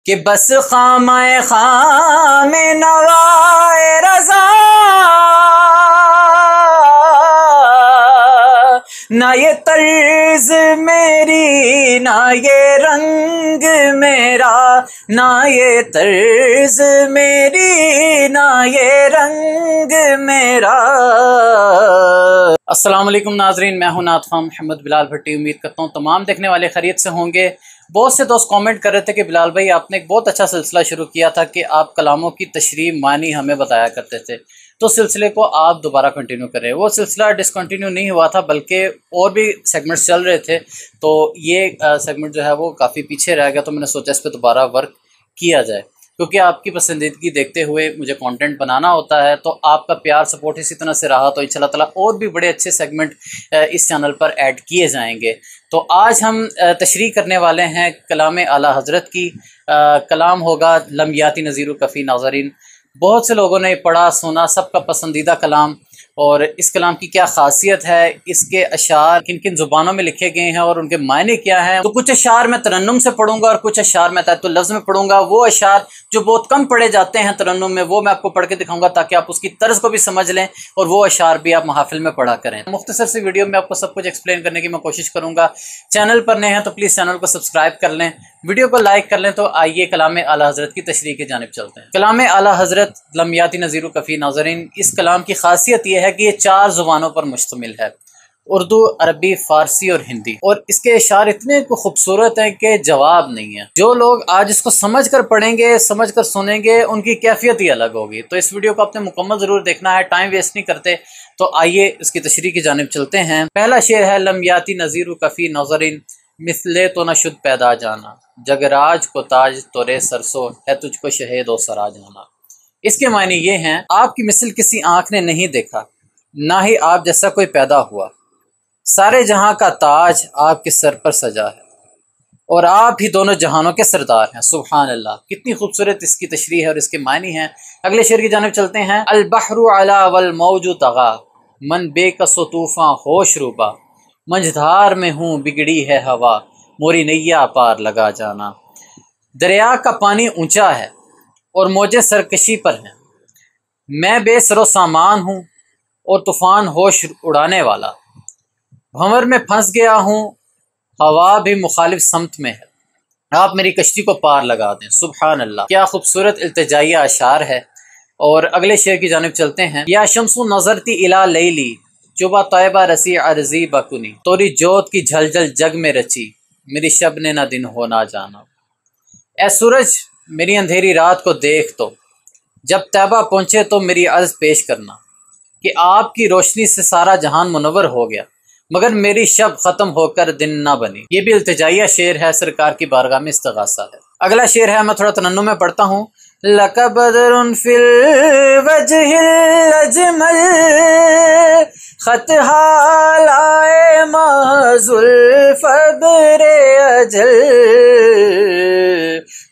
कि बस खामे खामे नवाए रज़ा, ना ये तर्ज मेरी ना ये रंग मेरा, ना ये तर्ज मेरी ना ये रंग मेरा। अस्सलाम वालेकुम नाजरीन, मैं हूं नातख़्वाह मोहम्मद बिलाल भट्टी। उम्मीद करता हूं तमाम देखने वाले खैरियत से होंगे। बहुत से दोस्त कमेंट कर रहे थे कि बिलाल भाई आपने एक बहुत अच्छा सिलसिला शुरू किया था कि आप कलामों की तशरीह मानी हमें बताया करते थे, तो सिलसिले को आप दोबारा कंटिन्यू करें। वो सिलसिला डिसकंटिन्यू नहीं हुआ था, बल्कि और भी सेगमेंट्स चल रहे थे, तो ये सेगमेंट जो है वो काफ़ी पीछे रह गया। तो मैंने सोचा इस पर दोबारा वर्क किया जाए, क्योंकि आपकी पसंदीदगी देखते हुए मुझे कंटेंट बनाना होता है। तो आपका प्यार सपोर्ट इसी तरह से रहा तो इंशाल्लाह ताला और भी बड़े अच्छे सेगमेंट इस चैनल पर ऐड किए जाएंगे। तो आज हम तशरीह करने वाले हैं कलाम आला हज़रत की। कलाम होगा लम्याती नज़ीर कफ़ी नाज़रीन। बहुत से लोगों ने पढ़ा सुना, सबका पसंदीदा कलाम। और इस कलाम की क्या खासियत है, इसके अशार किन किन ज़ुबानों में लिखे गए हैं और उनके मायने क्या हैं। तो कुछ अशार मैं तरन्नुम से पढ़ूंगा और कुछ अशार मैं तहत लफ्ज़ में पढ़ूंगा। वो अशार जो बहुत कम पढ़े जाते हैं तरन्नुम में, वो मैं आपको पढ़ के दिखाऊंगा ताकि आप उसकी तर्ज को भी समझ लें और वो अशार भी आप महफिल में पढ़ा करें। मुख्तसर सी वीडियो में आपको सब कुछ एक्सप्लेन करने की मैं कोशिश करूँगा। चैनल पर नए हैं तो प्लीज़ चैनल को सब्सक्राइब कर लें, वीडियो को लाइक कर लें। तो आइए कलाम आला हज़रत की तशरीह की जानिब चलते हैं। कलाम आला हज़रत लम्याती नज़ीर कफ़ी नाज़रीन। इस कलाम की खासियत यह है कि ये 4 ज़ुबानों पर मुश्तमिल है, उर्दू, अरबी, फ़ारसी और हिंदी। और इसके इशारे इतने खूबसूरत हैं कि जवाब नहीं है। जो लोग आज इसको समझ कर पढ़ेंगे, समझ कर सुनेंगे, उनकी कैफियत ही अलग होगी। तो इस वीडियो को आपने मुकम्मल ज़रूर देखना है, टाइम वेस्ट नहीं करते। तो आइए इसकी तशरीह की जानिब चलते हैं। पहला शेर है लम्याती नज़ीर कफ़ी नाज़रीन। मिसले तो न शुद्ध पैदा जाना, जगराज को ताज तोरे सरसो है तुझको शहेद ओ सरा जाना। इसके मायने ये हैं, आपकी मिसल किसी आँख ने नहीं देखा, ना ही आप जैसा कोई पैदा हुआ। सारे जहां का ताज आपके सर पर सजा है और आप ही दोनों जहानों के सरदार हैं। सुभान अल्लाह, कितनी खूबसूरत इसकी तशरीह है और इसके मायने हैं। अगले शेर की जानिब चलते हैं। अल बहरु अला वल मौजु तगा, मन बेकसो तूफान होश रूबा, मंझधार में हूँ बिगड़ी है हवा, मोरी नैया पार लगा जाना। दरिया का पानी ऊंचा है और मौजें सरकशी पर हैं, मैं बेसरो सामान हूँ और तूफान होश उड़ाने वाला। भंवर में फंस गया हूँ, हवा भी मुखालिफ समत में है, आप मेरी कश्ती को पार लगा दें। सुभान अल्लाह, क्या खूबसूरत इल्तिजाइया अशार है। और अगले शेर की जानिब चलते हैं। या शम्सु नज़रती इला लैली, जुबा तैबा रसी अर्जी बकुनी, तोरी जोत की झलझल जग में रची, मेरी शब ने ना दिन हो ना जाना। ए सूरज मेरी अंधेरी रात को देख, तो जब तैबा पहुँचे तो मेरी अर्ज पेश करना कि आपकी रोशनी से सारा जहान मुनव्वर हो गया, मगर मेरी शब ख़त्म होकर दिन ना बनी। ये भी इल्तिजाइया शेर है, सरकार की बारगाह में इस्तग़ासा है। अगला शेर है, मैं थोड़ा तनन्नुम में पढ़ता हूँ। लक बदरुन फिल वजहिल अजमल, खत हालाए माजुल्फ बरे अजल,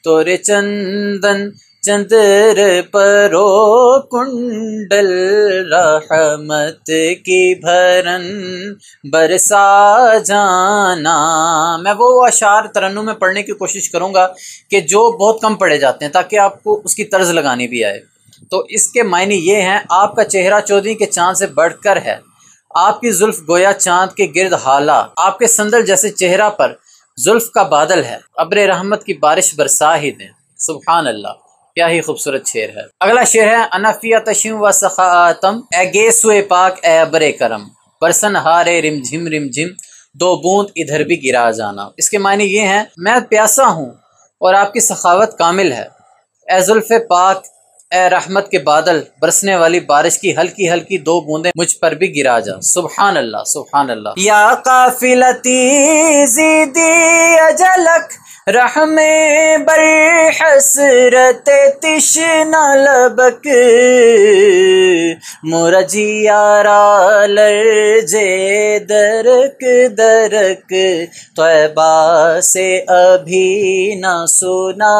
तोरे चंदन चंद्र परो कुंडल, रहमत की भरन बरसा जाना। मैं वो अशार तरन्नुम में पढ़ने की कोशिश करूँगा कि जो बहुत कम पढ़े जाते हैं, ताकि आपको उसकी तर्ज लगानी भी आए। तो इसके मायने ये हैं, आपका चेहरा चौधरी के चाँद से बढ़कर है, आपकी जुल्फ गोया चाँद के गिर्द हाला, आपके संदल जैसे चेहरा पर जुल्फ का बादल है, अब्र रहमत की बारिश बरसा ही दें। सुभान अल्लाह, क्या ही खूबसूरत शेर है। अगला शेर है। अनफिया तशिम व सखातम, ए गेसुए पाक ए अबरे करम, बरसन हारे रिमझिम रिमझिम, दो बूंद इधर भी गिरा जाना। इसके मायने ये हैं, मैं प्यासा हूँ और आपकी सखावत कामिल है, ए जुल्फ़े पाक ए रहमत के बादल, बरसने वाली बारिश की हल्की हल्की 2 बूंदें मुझ पर भी गिरा जा। सुभान अल्लाह, सुभान अल्लाह। या काफिलती ज़ीदी अजलक, रहमे बर हसरत तिश्ना लबक, मोरा जियारा लर्जे दरक दरक, तौबा से अभी ना सुना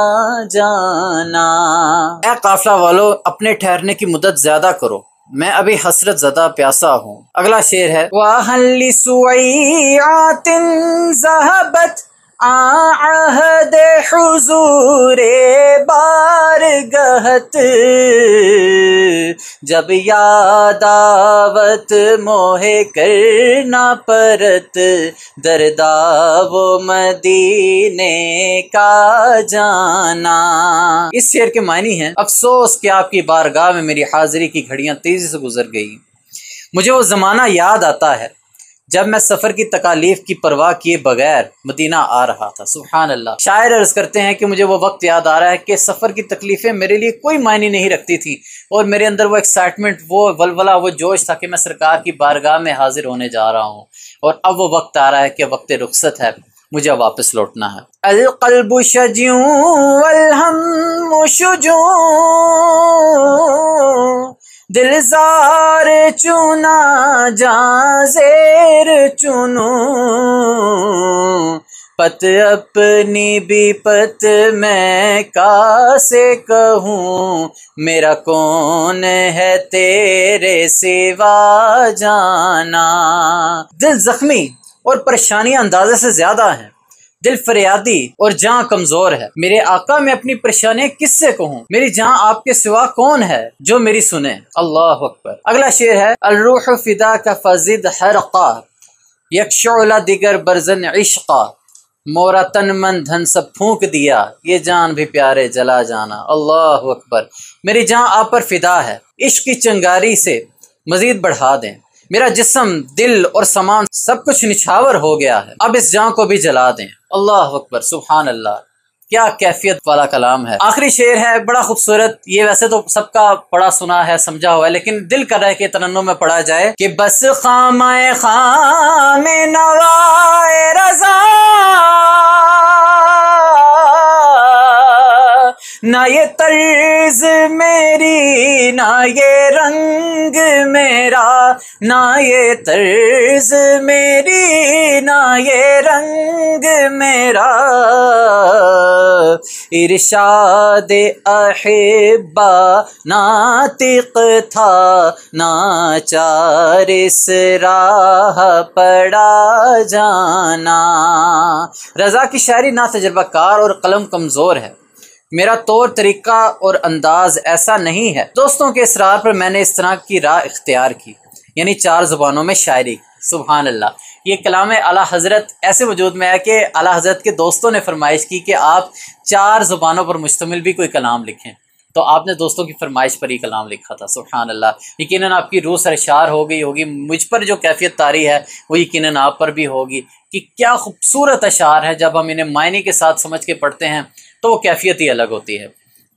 जाना। ए काफिला वालों, अपने ठहरने की मुद्दत ज्यादा करो, मैं अभी हसरत ज़दा प्यासा हूँ। अगला शेर है। वाहली सुईआतिन ज़हबत आहद हुजूरे बारगहत, जब यादावत मोहे करना परत, दरदा वो मदीने का जाना। इस शेर के मानी हैं, अफसोस कि आपकी बारगाह में मेरी हाजिरी की घड़ियां तेजी से गुजर गई। मुझे वो ज़माना याद आता है जब मैं सफ़र की तकालीफ की परवाह किए बगैर मदीना आ रहा था। सुभान अल्लाह। शायर अर्ज करते हैं कि मुझे वो वक्त याद आ रहा है कि सफ़र की तकलीफ़ें मेरे लिए कोई मायने नहीं रखती थी और मेरे अंदर वो एक्साइटमेंट, वो वलवला, वो जोश था कि मैं सरकार की बारगाह में हाजिर होने जा रहा हूँ। और अब वो वक्त आ रहा है कि वक्त रुखसत है, मुझे वापस लौटना है। अल क़ल्बु शजूं वल हम्मु शुजूं, दिलजार चुना जां ज़ेर चुनूं, पत अपनी भी पत मैं कासे कहूँ, मेरा कौन है तेरे सिवा जाना। दिल जख्मी और परेशानियां अंदाजे से ज्यादा हैं, दिल फरियादी और जान कमजोर है। मेरे आका मैं अपनी परेशानियां किससे कहूँ, मेरी जान आपके सिवा कौन है जो मेरी सुने। अल्लाह अकबर। अगला शेर है, अर्रूह फिदा का फजिद हरक़ा, यकशुअला दिगर बरज़न इश्क़ा, मोरा तन मन धन सब फूंक दिया, ये जान भी प्यारे जला जाना। अल्लाह अकबर। मेरी जान आप पर फिदा है, इश्क की चिंगारी से मजीद बढ़ा दें। मेरा जिस्म, दिल और सामान सब कुछ निछावर हो गया है, अब इस जान को भी जला दें। अल्लाह अकबर। सुभान अल्लाह। क्या कैफियत वाला कलाम है। आखिरी शेर है, बड़ा खूबसूरत। ये वैसे तो सबका पढ़ा सुना है, समझा हुआ है, लेकिन दिल कर रहा है कि तरन्नुम में पढ़ा जाए कि बस खामे खामे नवाए रज़ा, ना ये तर्ज मेरी ना ये रंग मेरा, ना ये तर्ज मेरी ना ये रंग मेरा, इरशाद अहिब्बा नातिक था, नाचार इस राह पड़ा जाना। रज़ा की शायरी ना तजर्बाकार और कलम कमज़ोर है, मेरा तौर तरीका और अंदाज ऐसा नहीं है। दोस्तों के इसरार पर मैंने इस तरह की राह इख्तियार की, यानी 4 ज़ुबानों में शायरी। सुभान अल्लाह। ये कलाम आला हज़रत ऐसे वजूद में है कि आला हज़रत के दोस्तों ने फरमाइश की कि आप 4 ज़ुबानों पर मुश्तमिल भी कोई कलाम लिखें, तो आपने दोस्तों की फरमाइश पर ही कलाम लिखा था। सुभान अल्लाह। यकीनन आपकी रूह सरशार हो गई होगी, मुझ पर जो कैफियत तारी है वो यकीनन आप पर भी होगी कि क्या खूबसूरत अशार है। जब हम इन्हें मायने के साथ समझ के पढ़ते हैं तो वो कैफियत ही अलग होती है।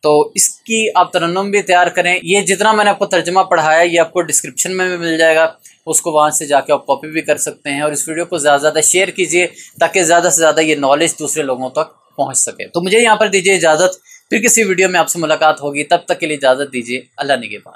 तो इसकी आप तरन्नुम भी तैयार करें। ये जितना मैंने आपको तर्जुमा पढ़ाया ये आपको डिस्क्रिप्शन में भी मिल जाएगा, उसको वहाँ से जाके आप कॉपी भी कर सकते हैं। और इस वीडियो को ज़्यादा से ज़्यादा शेयर कीजिए ताकि ज़्यादा से ज़्यादा ये नॉलेज दूसरे लोगों तक पहुँच सके। तो मुझे यहाँ पर दीजिए इजाज़त, फिर किसी वीडियो में आपसे मुलाकात होगी, तब तक के लिए इजाज़त दीजिए। अल्लाह निगहबान।